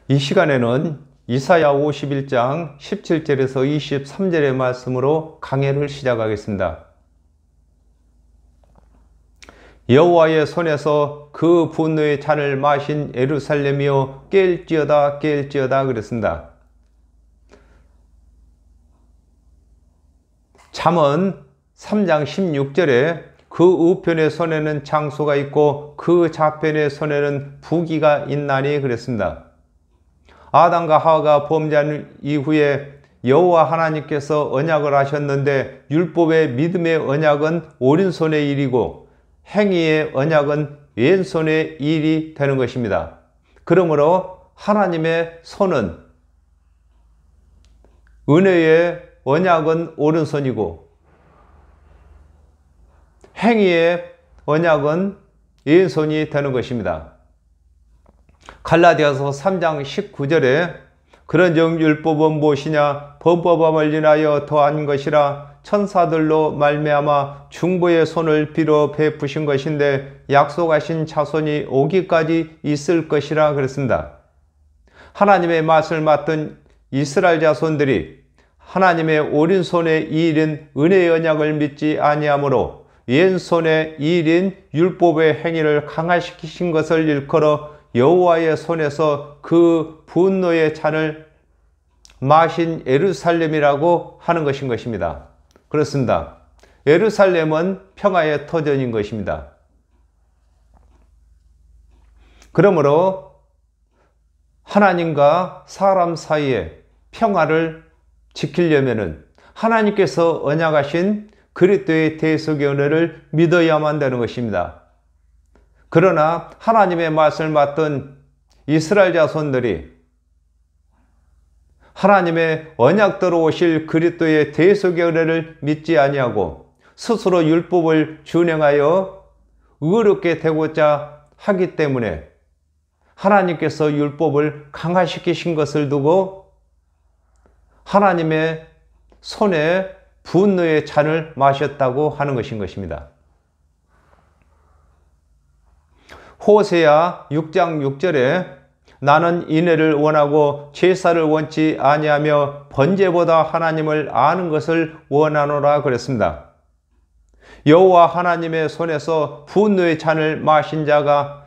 이 시간에는 이사야 51장 17절에서 23절의 말씀으로 강해를 시작하겠습니다. 여호와의 손에서 그 분노의 잔을 마신 예루살렘이여 깰지어다 깰지어다 그랬습니다. 잠언 3장 16절에 그 우편의 손에는 장소가 있고 그 좌편의 손에는 부기가 있나니 그랬습니다. 아담과 하와가 범죄한 이후에 여호와 하나님께서 언약을 하셨는데 율법의 믿음의 언약은 오른손의 일이고 행위의 언약은 왼손의 일이 되는 것입니다. 그러므로 하나님의 손은 은혜의 언약은 오른손이고 행위의 언약은 왼손이 되는 것입니다. 갈라디아서 3장 19절에 그런즉 율법은 무엇이냐 범법함을 인하여 더한 것이라 천사들로 말미암아 중보의 손을 빌어 베푸신 것인데 약속하신 자손이 오기까지 있을 것이라 그랬습니다. 하나님의 맛을 맡은 이스라엘 자손들이 하나님의 오른손의 일인 은혜의 언약을 믿지 아니하므로 왼손의 일인 율법의 행위를 강화시키신 것을 일컬어 여호와의 손에서 그 분노의 잔을 마신 예루살렘이라고 하는 것입니다. 그렇습니다. 예루살렘은 평화의 터전인 것입니다. 그러므로 하나님과 사람 사이에 평화를 지키려면 하나님께서 언약하신 그리스도의 대속의 은혜를 믿어야만 되는 것입니다. 그러나 하나님의 말씀을 맡던 이스라엘 자손들이 하나님의 언약대로 오실 그리스도의 대속의 은혜를 믿지 아니하고 스스로 율법을 준행하여 의롭게 되고자 하기 때문에 하나님께서 율법을 강화시키신 것을 두고 하나님의 손에 분노의 잔을 마셨다고 하는 것입니다. 호세아 6장 6절에 나는 인애를 원하고 제사를 원치 아니하며 번제보다 하나님을 아는 것을 원하노라 그랬습니다. 여호와 하나님의 손에서 분노의 잔을 마신 자가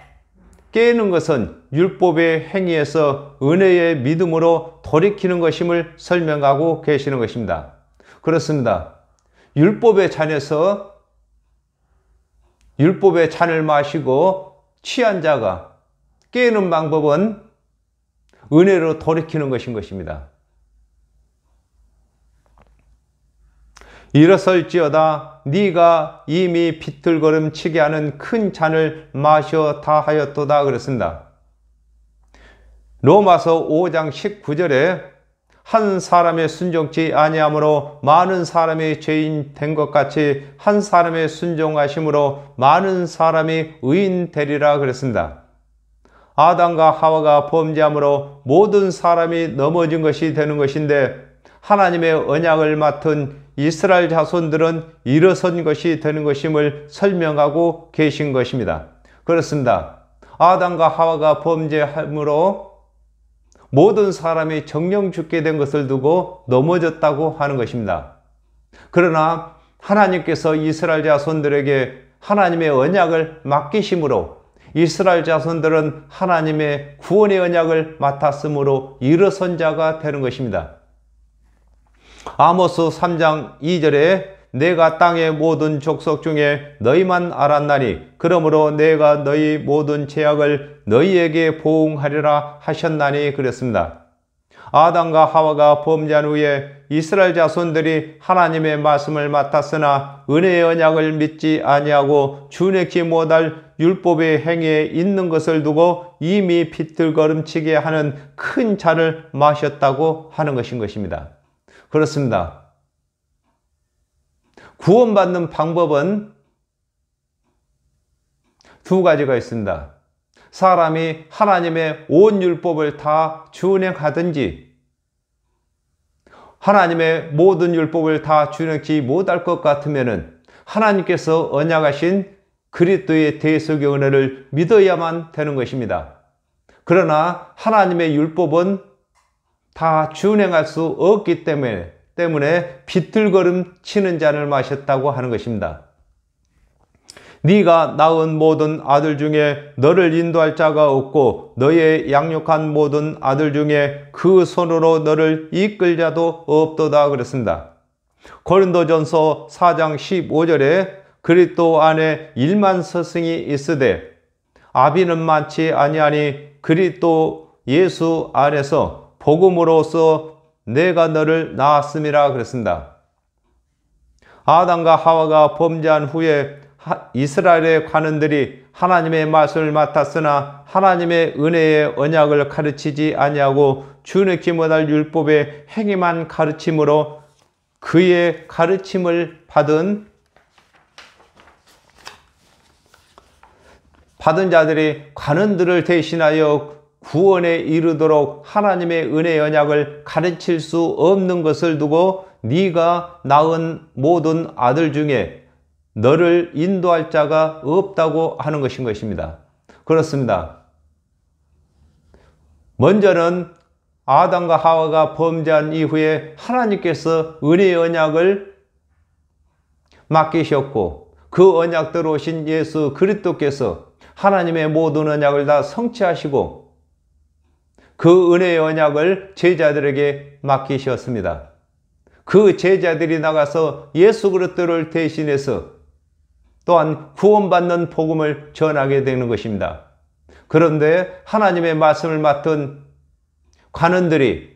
깨는 것은 율법의 행위에서 은혜의 믿음으로 돌이키는 것임을 설명하고 계시는 것입니다. 그렇습니다. 율법의 잔에서 율법의 잔을 마시고 취한 자가 깨는 방법은 은혜로 돌이키는 것입니다. 일어설지어다 네가 이미 비틀거름치게 하는 큰 잔을 마셔 다 하였도다 그랬습니다. 로마서 5장 19절에 한 사람의 순종치 아니하므로 많은 사람이 죄인 된 것 같이 한 사람의 순종하심으로 많은 사람이 의인 되리라 그랬습니다. 아담과 하와가 범죄함으로 모든 사람이 넘어진 것이 되는 것인데 하나님의 언약을 맡은 이스라엘 자손들은 일어선 것이 되는 것임을 설명하고 계신 것입니다. 그렇습니다. 아담과 하와가 범죄함으로 모든 사람이 정령 죽게 된 것을 두고 넘어졌다고 하는 것입니다. 그러나 하나님께서 이스라엘 자손들에게 하나님의 언약을 맡기심으로 이스라엘 자손들은 하나님의 구원의 언약을 맡았으므로 일어선 자가 되는 것입니다. 아모스 3장 2절에 내가 땅의 모든 족속 중에 너희만 알았나니 그러므로 내가 너희 모든 죄악을 너희에게 보응하리라 하셨나니 그랬습니다. 아담과 하와가 범죄한 후에 이스라엘 자손들이 하나님의 말씀을 맡았으나 은혜의 언약을 믿지 아니하고 준행치 못할 율법의 행위에 있는 것을 두고 이미 비틀거름치게 하는 큰 잔을 마셨다고 하는 것입니다. 그렇습니다. 구원받는 방법은 두 가지가 있습니다. 사람이 하나님의 온 율법을 다 준행하든지 하나님의 모든 율법을 다 준행치 못할 것 같으면 하나님께서 언약하신 그리스도의 대속의 은혜를 믿어야만 되는 것입니다. 그러나 하나님의 율법은 다 준행할 수 없기 때문에 비틀거름 치는 잔을 마셨다고 하는 것입니다. 네가 낳은 모든 아들 중에 너를 인도할 자가 없고 너의 양육한 모든 아들 중에 그 손으로 너를 이끌 자도 없도다 그랬습니다. 고린도전서 4장 15절에 그리스도 안에 1만 스승이 있으되 아비는 많지 아니하니 그리스도 예수 안에서 복음으로써 내가 너를 낳았음이라 그랬습니다. 아담과 하와가 범죄한 후에 이스라엘의 관원들이 하나님의 말씀을 맡았으나 하나님의 은혜의 언약을 가르치지 아니하고 주님께 못할 율법의 행위만 가르침으로 그의 가르침을 받은 자들이 관원들을 대신하여 구원에 이르도록 하나님의 은혜의 언약을 가르칠 수 없는 것을 두고 네가 낳은 모든 아들 중에 너를 인도할 자가 없다고 하는 것입니다. 그렇습니다. 먼저는 아담과 하와가 범죄한 이후에 하나님께서 은혜의 언약을 맡기셨고 그 언약대로 오신 예수 그리스도께서 하나님의 모든 언약을 다 성취하시고 그 은혜의 언약을 제자들에게 맡기셨습니다. 그 제자들이 나가서 예수 그리스도를 대신해서 또한 구원받는 복음을 전하게 되는 것입니다. 그런데 하나님의 말씀을 맡은 관원들이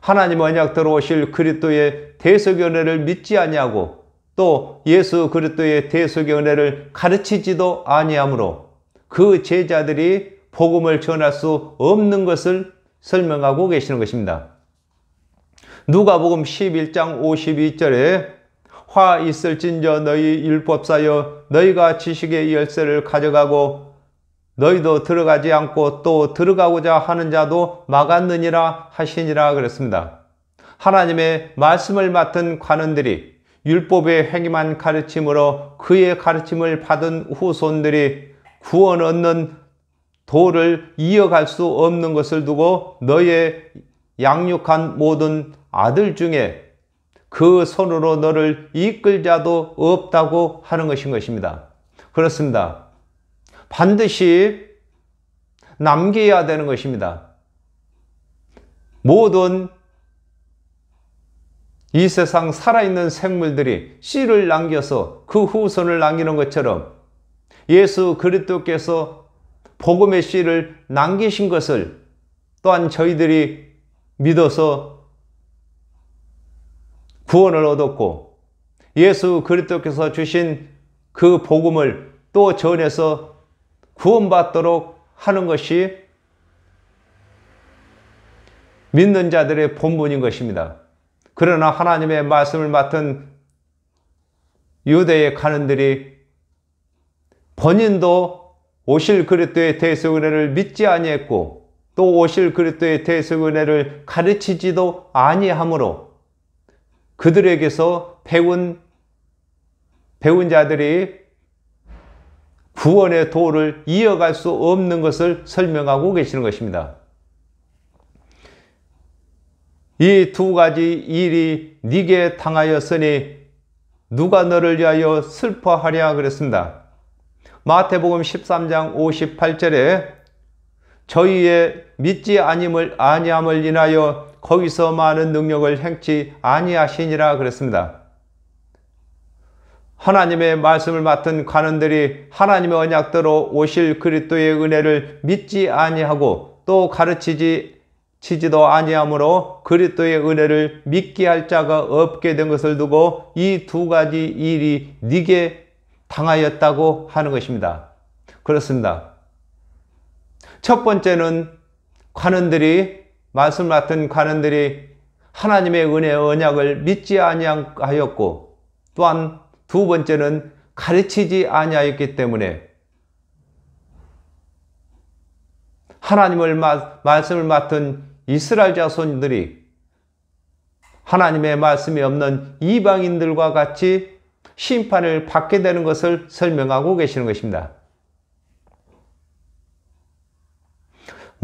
하나님의 언약대로 오실 그리스도의 대속의 은혜를 믿지 아니하고 또 예수 그리스도의 대속의 은혜를 가르치지도 아니하므로 그 제자들이 복음을 전할 수 없는 것을 설명하고 계시는 것입니다. 누가복음 11장 52절에 화 있을진저 너희 율법사여 너희가 지식의 열쇠를 가져가고 너희도 들어가지 않고 또 들어가고자 하는 자도 막았느니라 하시니라 그랬습니다. 하나님의 말씀을 맡은 관원들이 율법의 행위만 가르침으로 그의 가르침을 받은 후손들이 구원 얻는 도를 이어갈 수 없는 것을 두고 너의 양육한 모든 아들 중에 그 손으로 너를 이끌 자도 없다고 하는 것입니다. 그렇습니다. 반드시 남겨야 되는 것입니다. 모든 이 세상 살아있는 생물들이 씨를 남겨서 그 후손을 남기는 것처럼 예수 그리스도께서 복음의 씨를 남기신 것을 또한 저희들이 믿어서 구원을 얻었고 예수 그리스도께서 주신 그 복음을 또 전해서 구원받도록 하는 것이 믿는 자들의 본분인 것입니다. 그러나 하나님의 말씀을 맡은 유대의 관원들이 본인도 오실 그리스도의 대속 은혜를 믿지 아니했고 또 오실 그리스도의 대속 은혜를 가르치지도 아니하므로 그들에게서 배운 자들이 구원의 도를 이어갈 수 없는 것을 설명하고 계시는 것입니다. 이 두 가지 일이 네게 당하였으니 누가 너를 위하여 슬퍼하랴 그랬습니다. 마태복음 13장 58절에 저희의 믿지 아니함을 인하여 거기서 많은 능력을 행치 아니하시니라 그랬습니다. 하나님의 말씀을 맡은 관원들이 하나님의 언약대로 오실 그리스도의 은혜를 믿지 아니하고 또 가르치지도 아니하므로 그리스도의 은혜를 믿게 할 자가 없게 된 것을 두고 이 두 가지 일이 네게 당하였다고 하는 것입니다. 그렇습니다. 첫 번째는 말씀 맡은 관원들이 하나님의 은혜의 언약을 믿지 아니하였고 또한 두 번째는 가르치지 아니하였기 때문에 하나님의 말씀을 맡은 이스라엘 자손들이 하나님의 말씀이 없는 이방인들과 같이 심판을 받게 되는 것을 설명하고 계시는 것입니다.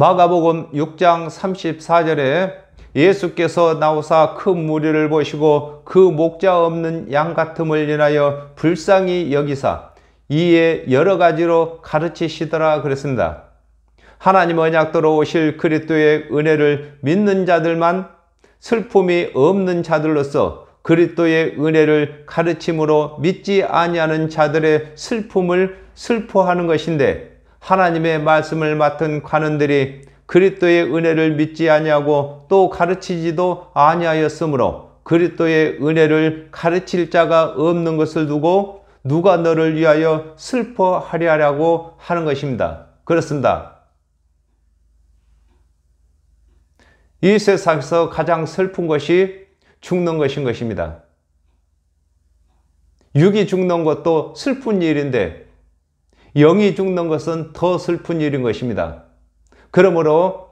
마가복음 6장 34절에 예수께서 나오사 큰 무리를 보시고 그 목자 없는 양 같음을 인하여 불쌍히 여기사 이에 여러 가지로 가르치시더라 그랬습니다. 하나님 언약대로 오실 그리스도의 은혜를 믿는 자들만 슬픔이 없는 자들로서 그리스도의 은혜를 가르침으로 믿지 아니하는 자들의 슬픔을 슬퍼하는 것인데, 하나님의 말씀을 맡은 관원들이 그리스도의 은혜를 믿지 아니하고 또 가르치지도 아니하였으므로 그리스도의 은혜를 가르칠 자가 없는 것을 두고 누가 너를 위하여 슬퍼하리라고 하는 것입니다. 그렇습니다. 이 세상에서 가장 슬픈 것이 죽는 것인 것입니다. 육이 죽는 것도 슬픈 일인데 영이 죽는 것은 더 슬픈 일인 것입니다. 그러므로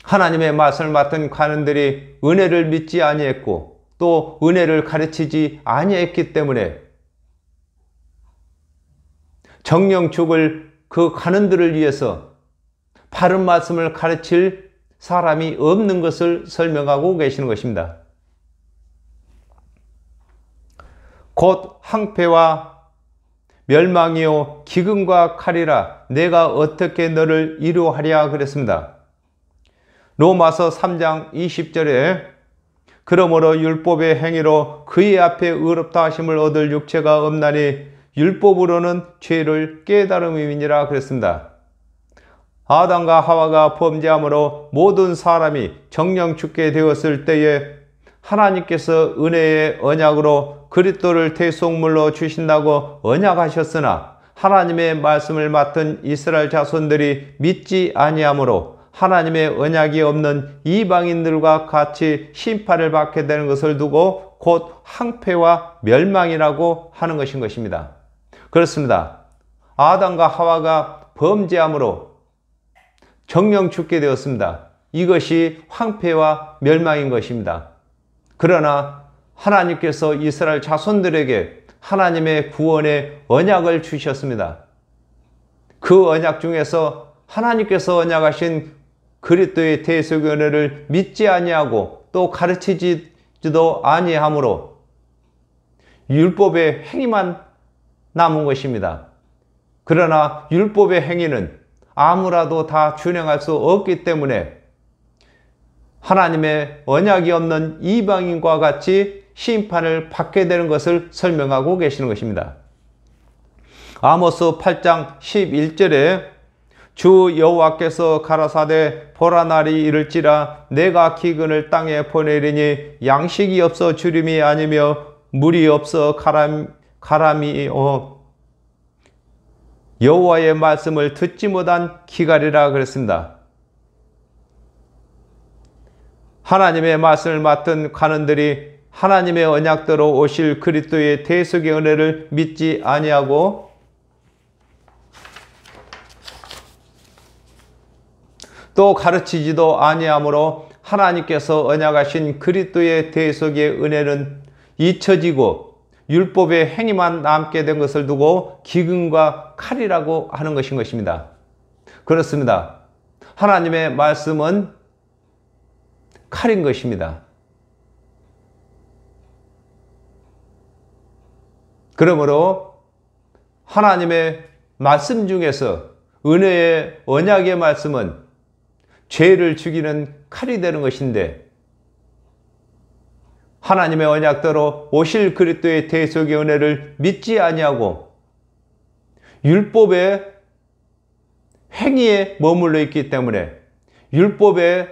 하나님의 말씀을 맡은 관원들이 은혜를 믿지 아니했고 또 은혜를 가르치지 아니했기 때문에 정령 죽을 그 관원들을 위해서 바른 말씀을 가르칠 사람이 없는 것을 설명하고 계시는 것입니다. 곧 항폐와 멸망이요 기근과 칼이라 내가 어떻게 너를 이루하랴 그랬습니다. 로마서 3장 20절에 그러므로 율법의 행위로 그의 앞에 의롭다 하심을 얻을 육체가 없나니 율법으로는 죄를 깨달음이니라 그랬습니다. 아담과 하와가 범죄함으로 모든 사람이 정령 죽게 되었을 때에 하나님께서 은혜의 언약으로 그리스도를 대속물로 주신다고 언약하셨으나 하나님의 말씀을 맡은 이스라엘 자손들이 믿지 아니하므로 하나님의 언약이 없는 이방인들과 같이 심판을 받게 되는 것을 두고 곧 항폐와 멸망이라고 하는 것인 것입니다. 그렇습니다. 아담과 하와가 범죄함으로 정령 죽게 되었습니다. 이것이 황폐와 멸망인 것입니다. 그러나 하나님께서 이스라엘 자손들에게 하나님의 구원의 언약을 주셨습니다. 그 언약 중에서 하나님께서 언약하신 그리스도의 대속의 은혜를 믿지 아니하고 또 가르치지도 아니하므로 율법의 행위만 남은 것입니다. 그러나 율법의 행위는 아무라도 다 준행할 수 없기 때문에 하나님의 언약이 없는 이방인과 같이 심판을 받게 되는 것을 설명하고 계시는 것입니다. 아모스 8장 11절에 주 여호와께서 가라사대 보라 날이 이를지라 내가 기근을 땅에 보내리니 양식이 없어 주림이 아니며 물이 없어 가람이 여호와의 말씀을 듣지 못한 기갈이라 그랬습니다. 하나님의 말씀을 맡은 관원들이 하나님의 언약대로 오실 그리스도의 대속의 은혜를 믿지 아니하고 또 가르치지도 아니하므로 하나님께서 언약하신 그리스도의 대속의 은혜는 잊혀지고 율법의 행위만 남게 된 것을 두고 기근과 칼이라고 하는 것인 것입니다. 그렇습니다. 하나님의 말씀은 칼인 것입니다. 그러므로 하나님의 말씀 중에서 은혜의 언약의 말씀은 죄를 죽이는 칼이 되는 것인데 하나님의 언약대로 오실 그리스도의 대속의 은혜를 믿지 아니하고 율법의 행위에 머물러 있기 때문에 율법의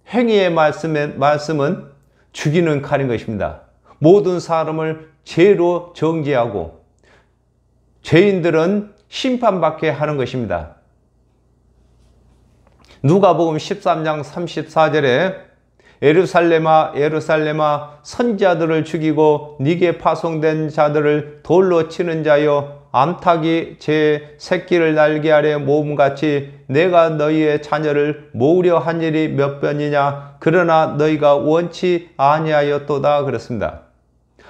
행위의 말씀은 죽이는 칼인 것입니다. 모든 사람을 죄로 정죄하고 죄인들은 심판받게 하는 것입니다. 누가복음 13장 34절에 예루살렘아 예루살렘아 선지자들을 죽이고 네게 파송된 자들을 돌로 치는 자여 암탉이 제 새끼를 날개 아래 모음같이 내가 너희의 자녀를 모으려 한 일이 몇 번이냐 그러나 너희가 원치 아니하였도다 그랬습니다.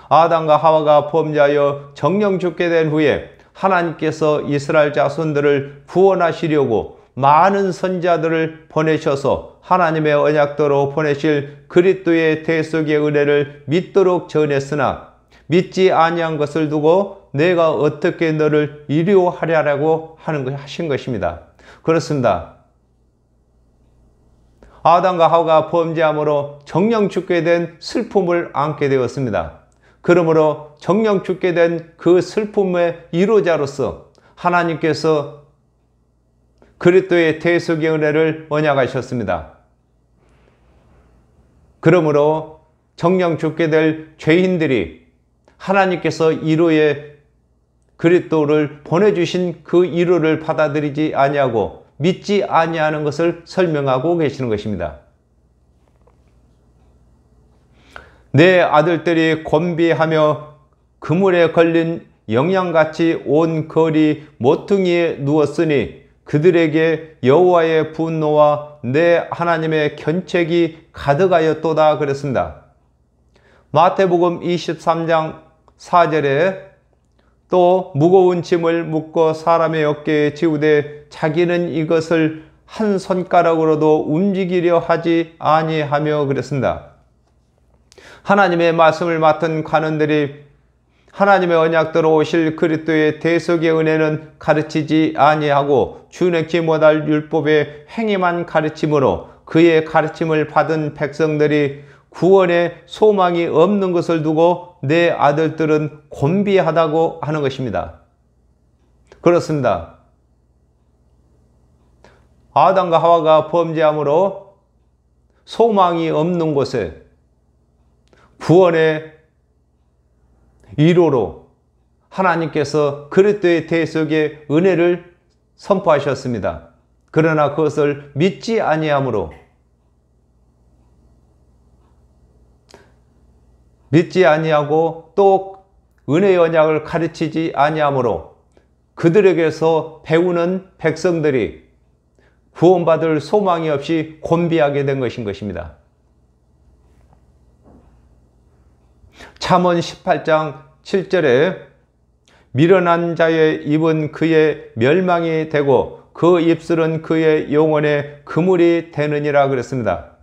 아담과 하와가 범죄하여 정령 죽게 된 후에 하나님께서 이스라엘 자손들을 구원하시려고 많은 선지자들을 보내셔서 하나님의 언약대로 보내실 그리스도의 대속의 은혜를 믿도록 전했으나 믿지 아니한 것을 두고 내가 어떻게 너를 이루하랴라고 하신 것입니다. 그렇습니다. 아담과 하와가 범죄함으로 정령 죽게 된 슬픔을 안게 되었습니다. 그러므로 정령 죽게 된 그 슬픔의 이루자로서 하나님께서 그리스도의 대속의 은혜를 언약하셨습니다. 그러므로 정령 죽게 될 죄인들이 하나님께서 이루의 그리스도를 보내주신 그 이루를 받아들이지 아니하고 믿지 아니하는 것을 설명하고 계시는 것입니다. 내 아들들이 곤비하며 그물에 걸린 영양같이 온 거리 모퉁이에 누웠으니 그들에게 여호와의 분노와 내 하나님의 견책이 가득하였도다 그랬습니다. 마태복음 23장 4절에 또 무거운 짐을 묶어 사람의 어깨에 지우되 자기는 이것을 한 손가락으로도 움직이려 하지 아니하며 그랬습니다. 하나님의 말씀을 맡은 관원들이 하나님의 언약대로 오실 그리스도의 대속의 은혜는 가르치지 아니하고 주내지 못할 율법의 행위만 가르침으로 그의 가르침을 받은 백성들이 구원의 소망이 없는 것을 두고 내 아들들은 곤비하다고 하는 것입니다. 그렇습니다. 아담과 하와가 범죄함으로 소망이 없는 곳에 구원의 위로로 하나님께서 그리스도의 대속의 은혜를 선포하셨습니다. 그러나 그것을 믿지 아니함으로 믿지 아니하고 또 은혜의 언약을 가르치지 아니함으로 그들에게서 배우는 백성들이 구원받을 소망이 없이 곤비하게 된 것입니다. 잠언 18장 7절에 미련한 자의 입은 그의 멸망이 되고 그 입술은 그의 영혼의 그물이 되느니라 그랬습니다.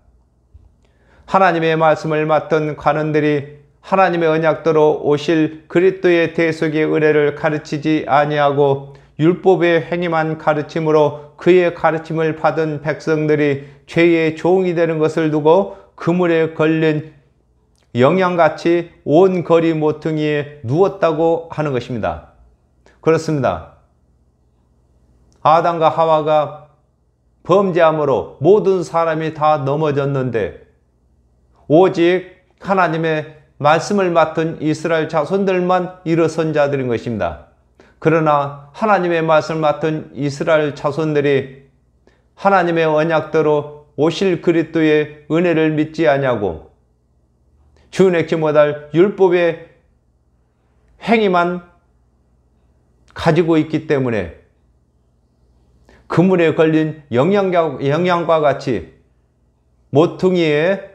하나님의 말씀을 맡은 관원들이 하나님의 언약대로 오실 그리스도의 대속의 은혜를 가르치지 아니하고 율법의 행위만 가르침으로 그의 가르침을 받은 백성들이 죄의 종이 되는 것을 두고 그물에 걸린 영양같이 온 거리 모퉁이에 누웠다고 하는 것입니다. 그렇습니다. 아담과 하와가 범죄함으로 모든 사람이 다 넘어졌는데 오직 하나님의 말씀을 맡은 이스라엘 자손들만 일어선 자들인 것입니다. 그러나 하나님의 말씀을 맡은 이스라엘 자손들이 하나님의 언약대로 오실 그리스도의 은혜를 믿지 아니하고 주내지 못할 율법의 행위만 가지고 있기 때문에 그물에 걸린 영양과 같이 모퉁이에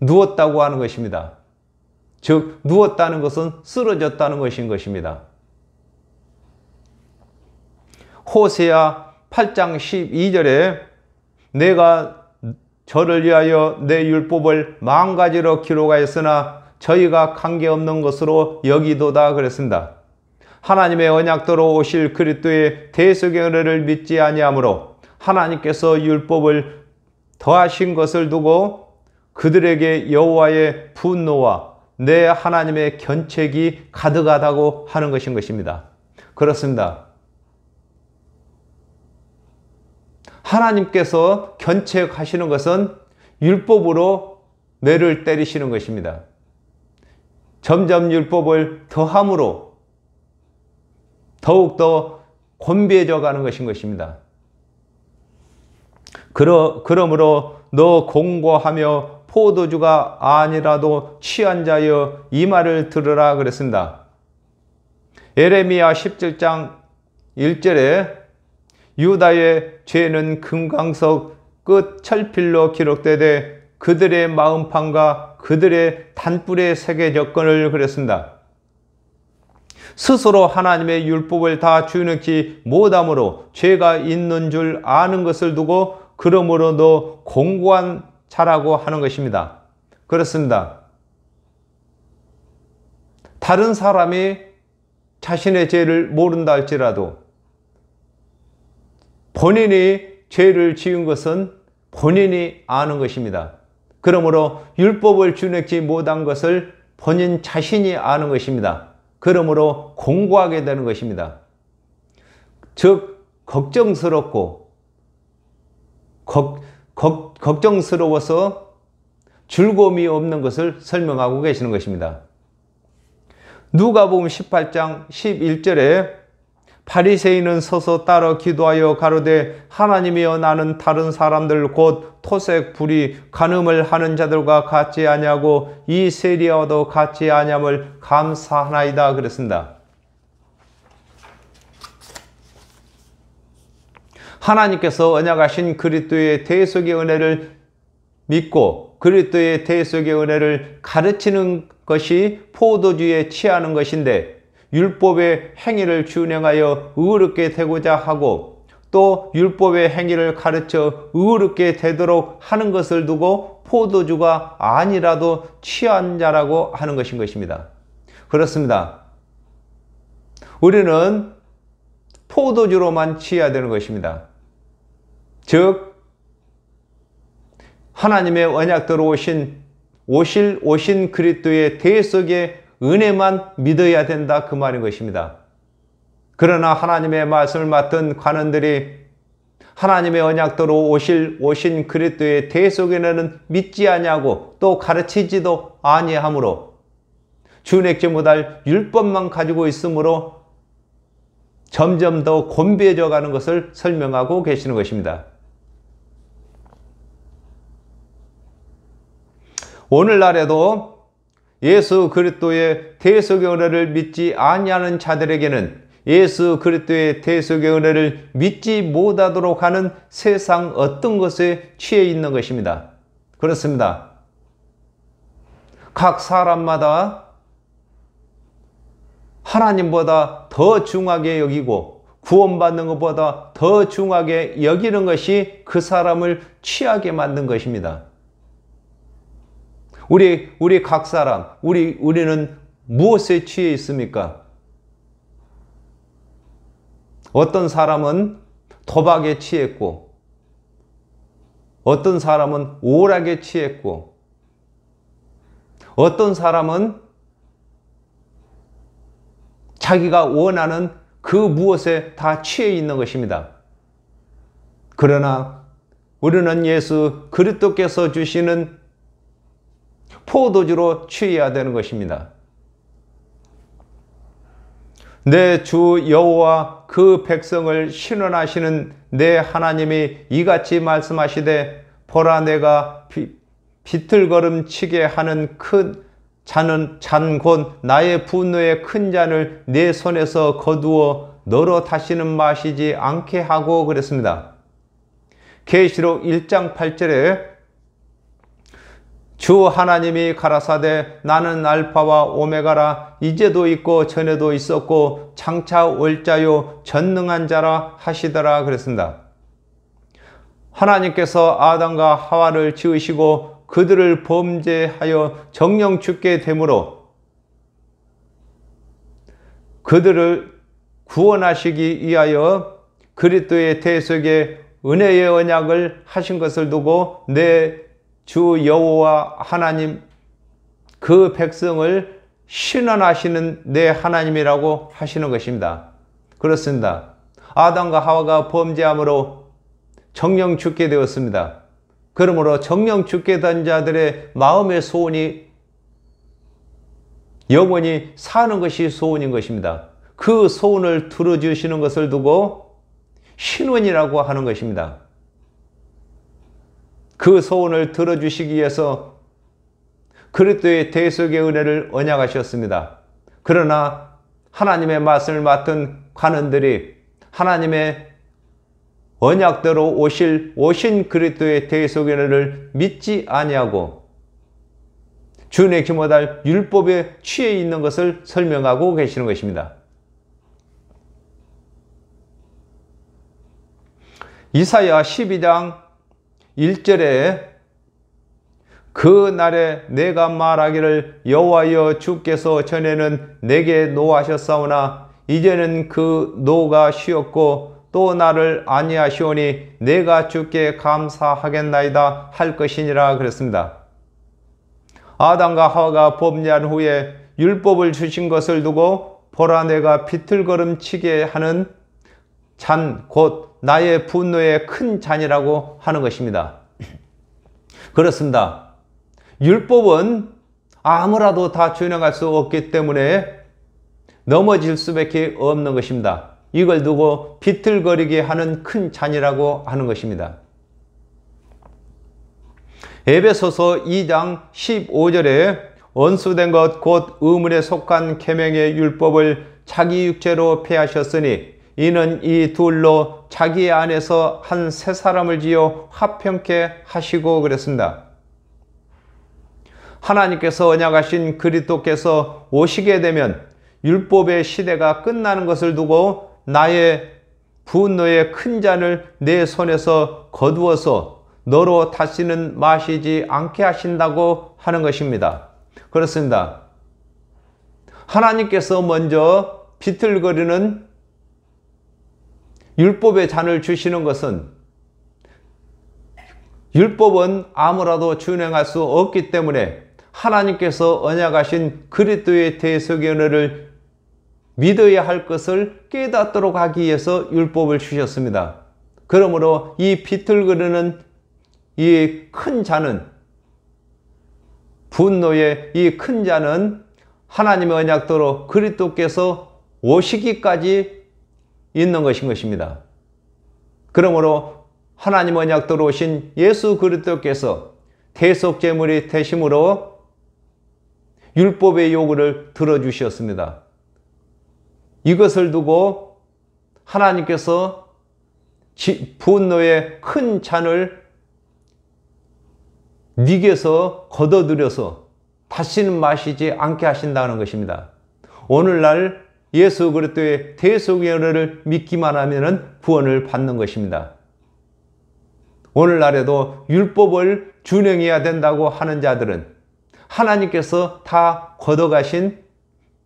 누웠다고 하는 것입니다. 즉 누웠다는 것은 쓰러졌다는 것인 것입니다. 호세아 8장 12절에 내가 저를 위하여 내 율법을 10,000가지로 기록하였으나 저희가 관계없는 것으로 여기도다 그랬습니다. 하나님의 언약대로 오실 그리스도의 대속의 은혜를 믿지 아니하므로 하나님께서 율법을 더하신 것을 두고 그들에게 여호와의 분노와 내 하나님의 견책이 가득하다고 하는 것인 것입니다. 그렇습니다. 하나님께서 견책하시는 것은 율법으로 뇌를 때리시는 것입니다. 점점 율법을 더함으로 더욱더 곤비해져 가는 것인 것입니다. 그러므로 너 공고하며 포도주가 아니라도 취한 자여 이 말을 들으라 그랬습니다. 예레미야 17장 1절에 유다의 죄는 금강석 끝 철필로 기록되되 그들의 마음판과 그들의 단뿔에 새겨졌거늘 그랬습니다. 스스로 하나님의 율법을 다 준행치 못함으로 죄가 있는 줄 아는 것을 두고 그러므로도 공고한 자라고 하는 것입니다. 그렇습니다. 다른 사람이 자신의 죄를 모른다 할지라도 본인이 죄를 지은 것은 본인이 아는 것입니다. 그러므로 율법을 준행치 못한 것을 본인 자신이 아는 것입니다. 그러므로 공고하게 되는 것입니다. 즉 걱정스럽고 걱정스러워서 즐거움이 없는 것을 설명하고 계시는 것입니다. 누가복음 18장 11절에 바리새인은 서서 따라 기도하여 가로되 하나님이여 나는 다른 사람들 곧 토색 불의 간음을 하는 자들과 같지 아니하고 이 세리와도 같지 아니함을 감사하나이다 그랬습니다. 하나님께서 언약하신 그리스도의 대속의 은혜를 믿고 그리스도의 대속의 은혜를 가르치는 것이 포도주에 취하는 것인데 율법의 행위를 준행하여 의롭게 되고자 하고 또 율법의 행위를 가르쳐 의롭게 되도록 하는 것을 두고 포도주가 아니라도 취한 자라고 하는 것인 것입니다. 그렇습니다. 우리는 포도주로만 취해야 되는 것입니다. 즉 하나님의 언약대로 오신 그리스도의 대속의 은혜만 믿어야 된다 그 말인 것입니다. 그러나 하나님의 말씀을 맡은 관원들이 하나님의 언약대로 오신 그리스도의 대속의 은혜는 믿지 아니하고 또 가르치지도 아니하므로 준행치 못할 율법만 가지고 있으므로 점점 더 곤비해져 가는 것을 설명하고 계시는 것입니다. 오늘날에도 예수 그리스도의 대속의 은혜를 믿지 아니하는 자들에게는 예수 그리스도의 대속의 은혜를 믿지 못하도록 하는 세상 어떤 것에 취해 있는 것입니다. 그렇습니다. 각 사람마다 하나님보다 더 중하게 여기고 구원받는 것보다 더 중하게 여기는 것이 그 사람을 취하게 만든 것입니다. 우리 각 사람, 우리는 무엇에 취해 있습니까? 어떤 사람은 도박에 취했고, 어떤 사람은 오락에 취했고, 어떤 사람은 자기가 원하는 그 무엇에 다 취해 있는 것입니다. 그러나 우리는 예수 그리스도께서 주시는 포도주로 취해야 되는 것입니다. 내 주 여호와 그 백성을 신원하시는 내 하나님이 이같이 말씀하시되 보라 내가 비틀거름치게 하는 큰 잔은 곧 나의 분노의 큰 잔을 내 손에서 거두어 너로 다시는 마시지 않게 하고 그랬습니다. 계시록 1장 8절에 주 하나님이 가라사대 나는 알파와 오메가라 이제도 있고 전에도 있었고 장차 올 자요 전능한 자라 하시더라 그랬습니다. 하나님께서 아담과 하와를 지으시고 그들을 범죄하여 정령 죽게 되므로 그들을 구원하시기 위하여 그리스도의 대속의 은혜의 언약을 하신 것을 두고 내 주 여호와 하나님 그 백성을 신원하시는 내 하나님이라고 하시는 것입니다. 그렇습니다. 아담과 하와가 범죄함으로 정령 죽게 되었습니다. 그러므로 정령 죽게 된 자들의 마음의 소원이 영원히 사는 것이 소원인 것입니다. 그 소원을 들어주시는 것을 두고 신원이라고 하는 것입니다. 그 소원을 들어주시기 위해서 그리스도의 대속의 은혜를 언약하셨습니다. 그러나 하나님의 말씀을 맡은 관원들이 하나님의 언약대로 오신 그리스도의 대속의 은혜를 믿지 아니하고 준행치 못할 율법에 취해 있는 것을 설명하고 계시는 것입니다. 이사야 12장 1절에 그 날에 내가 말하기를 여호와여 주께서 전에는 내게 노하셨사오나 이제는 그 노가 쉬었고 또 나를 아니하시오니 내가 주께 감사하겠나이다 할 것이니라 그랬습니다. 아담과 하와가 범죄한 후에 율법을 주신 것을 두고 보라 내가 비틀거름치게 하는 잔 곧 나의 분노의 큰 잔이라고 하는 것입니다. 그렇습니다. 율법은 아무라도 다 준행할 수 없기 때문에 넘어질 수밖에 없는 것입니다. 이걸 두고 비틀거리게 하는 큰 잔이라고 하는 것입니다. 에베소서 2장 15절에 언수된 것 곧 의문에 속한 계명의 율법을 자기 육체로 폐하셨으니 이는 이 둘로 자기 안에서 한 새 사람을 지어 화평케 하시고 그랬습니다. 하나님께서 언약하신 그리스도께서 오시게 되면 율법의 시대가 끝나는 것을 두고 나의 분노의 큰 잔을 내 손에서 거두어서 너로 다시는 마시지 않게 하신다고 하는 것입니다. 그렇습니다. 하나님께서 먼저 비틀거리는 율법의 잔을 주시는 것은 율법은 아무라도 준행할 수 없기 때문에 하나님께서 언약하신 그리스도의 대속의 은혜를 믿어야 할 것을 깨닫도록 하기 위해서 율법을 주셨습니다. 그러므로 이 비틀거리는 이 큰 잔은 분노의 이 큰 잔은 하나님의 언약대로 그리스도께서 오시기까지 있는 것입니다. 그러므로 하나님 언약대로 오신 예수 그리스도께서 대속제물이 되심으로 율법의 요구를 들어주셨습니다. 이것을 두고 하나님께서 분노의 큰 잔을 네게서 걷어들여서 다시는 마시지 않게 하신다는 것입니다. 오늘날 예수 그리스도의 대속의 은혜를 믿기만 하면 구원을 받는 것입니다. 오늘날에도 율법을 준행해야 된다고 하는 자들은 하나님께서 다 걷어가신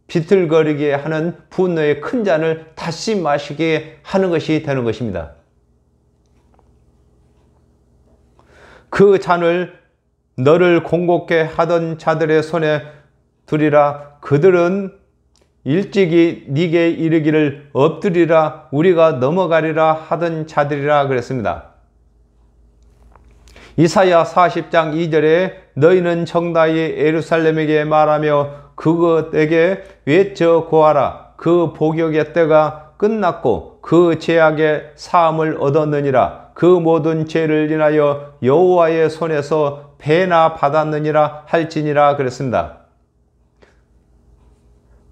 비틀거리게 하는 분노의 큰 잔을 다시 마시게 하는 것이 되는 것입니다. 그 잔을 너를 공곡케 하던 자들의 손에 두리라. 그들은 일찍이 네게 이르기를 엎드리라 우리가 넘어가리라 하던 자들이라 그랬습니다. 이사야 40장 2절에 너희는 정다이 예루살렘에게 말하며 그것에게 외쳐 고하라. 그 복역의 때가 끝났고 그 죄악의 사함을 얻었느니라. 그 모든 죄를 인하여 여호와의 손에서 배나 받았느니라 할지니라 그랬습니다.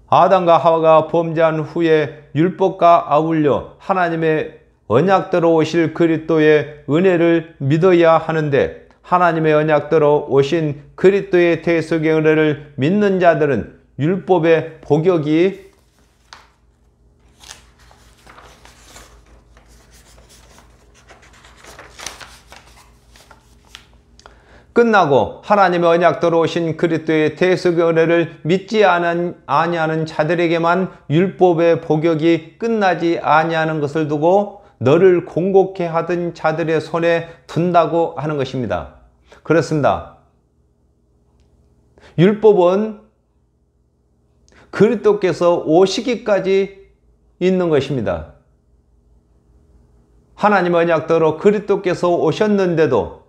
아담과 하와가 범죄한 후에 율법과 아울러 하나님의 언약대로 오실 그리스도의 은혜를 믿어야 하는데 하나님의 언약대로 오신 그리스도의 대속의 은혜를 믿는 자들은 율법의 복역이 끝나고 하나님의 언약대로 오신 그리스도의 대속의 은혜를 믿지 아니하는 자들에게만 율법의 복역이 끝나지 아니하는 것을 두고 너를 공곡케 하던 자들의 손에 둔다고 하는 것입니다. 그렇습니다. 율법은 그리스도께서 오시기까지 있는 것입니다. 하나님의 언약대로 그리스도께서 오셨는데도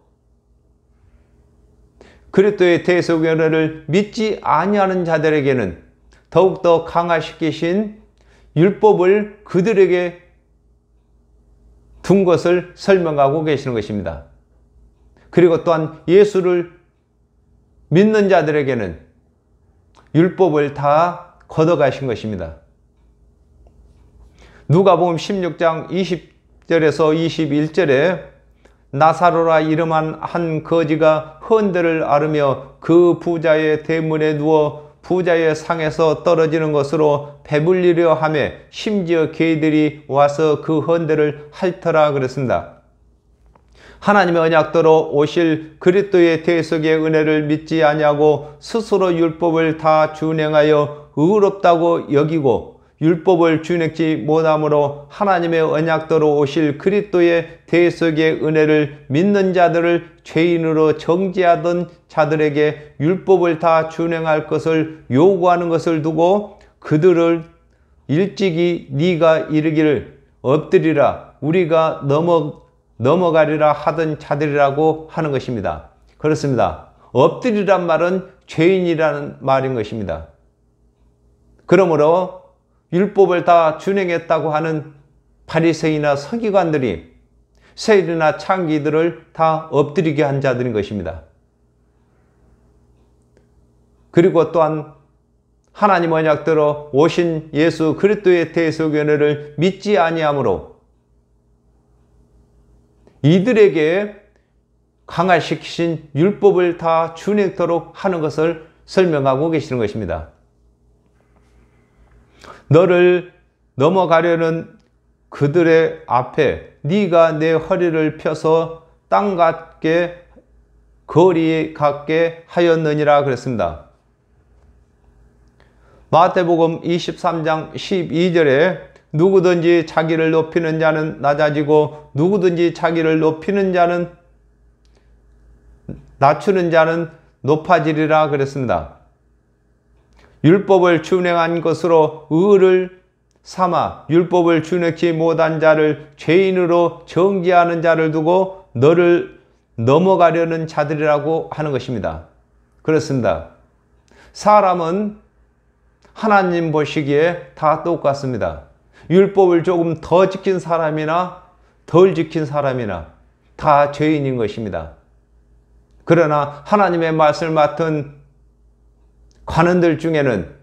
그리스도의 대속의 은혜를 믿지 아니하는 자들에게는 더욱더 강화시키신 율법을 그들에게 둔 것을 설명하고 계시는 것입니다. 그리고 또한 예수를 믿는 자들에게는 율법을 다 걷어가신 것입니다. 누가복음 16장 20절에서 21절에 나사로라 이름한 한 거지가 헌들을 앓으며 그 부자의 대문에 누워 부자의 상에서 떨어지는 것으로 배불리려 하며 심지어 개들이 와서 그 헌들을 핥더라 그랬습니다. 하나님의 언약대로 오실 그리스도의 대속의 은혜를 믿지 아니하고 스스로 율법을 다 준행하여 의롭다고 여기고 율법을 준행치 못함으로 하나님의 언약대로 오실 그리스도의 대속의 은혜를 믿는 자들을 죄인으로 정죄하던 자들에게 율법을 다 준행할 것을 요구하는 것을 두고 그들을 일찍이 네가 이르기를 엎드리라 우리가 넘어가리라 하던 자들이라고 하는 것입니다. 그렇습니다. 엎드리란 말은 죄인이라는 말인 것입니다. 그러므로 율법을 다 준행했다고 하는 바리새인이나 서기관들이 세일이나 창기들을 다 엎드리게 한 자들인 것입니다. 그리고 또한 하나님 언약대로 오신 예수 그리스도의 대속의 은혜를 믿지 아니하므로 이들에게 강화시키신 율법을 다 준행토록 하는 것을 설명하고 계시는 것입니다. 너를 넘어가려는 그들의 앞에 네가 내 허리를 펴서 땅 같게 거리 같게 하였느니라 그랬습니다. 마태복음 23장 12절에 누구든지 자기를 높이는 자는 낮아지고 누구든지 자기를 높이는 자는 낮추는 자는 높아지리라 그랬습니다. 율법을 준행한 것으로 의를 삼아 율법을 준행치 못한 자를 죄인으로 정죄하는 자를 두고 너를 넘어가려는 자들이라고 하는 것입니다. 그렇습니다. 사람은 하나님 보시기에 다 똑같습니다. 율법을 조금 더 지킨 사람이나 덜 지킨 사람이나 다 죄인인 것입니다. 그러나 하나님의 말씀을 맡은 관원들 중에는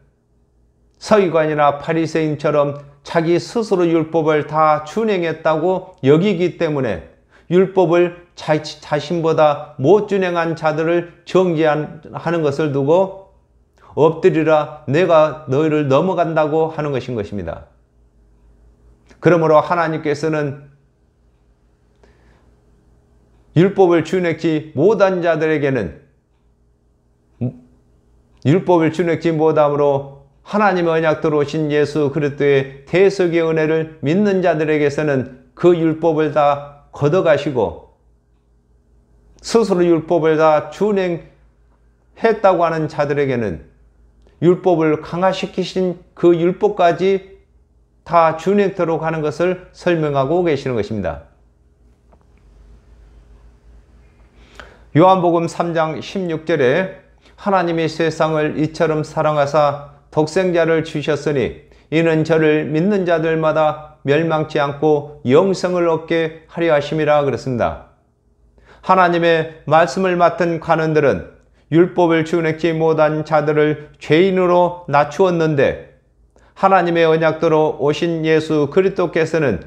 서기관이나 바리새인처럼 자기 스스로 율법을 다 준행했다고 여기기 때문에 율법을 자신보다 못 준행한 자들을 정죄하는 것을 두고 엎드리라 내가 너희를 넘어간다고 하는 것인 것입니다. 그러므로 하나님께서는 율법을 준행치 못한 자들에게는 율법을 준행치 못함으로 하나님의 언약대로 오신 예수 그리스도의 대속의 은혜를 믿는 자들에게서는 그 율법을 다 걷어가시고 스스로 율법을 다 준행했다고 하는 자들에게는 율법을 강화시키신 그 율법까지 다 준행토록 하는 것을 설명하고 계시는 것입니다. 요한복음 3장 16절에 하나님이 세상을 이처럼 사랑하사 독생자를 주셨으니 이는 저를 믿는 자들마다 멸망치 않고 영생을 얻게 하려 하심이라 그랬습니다. 하나님의 말씀을 맡은 관원들은 율법을 준행치 못한 자들을 죄인으로 낮추었는데 하나님의 언약대로 오신 예수 그리스도께서는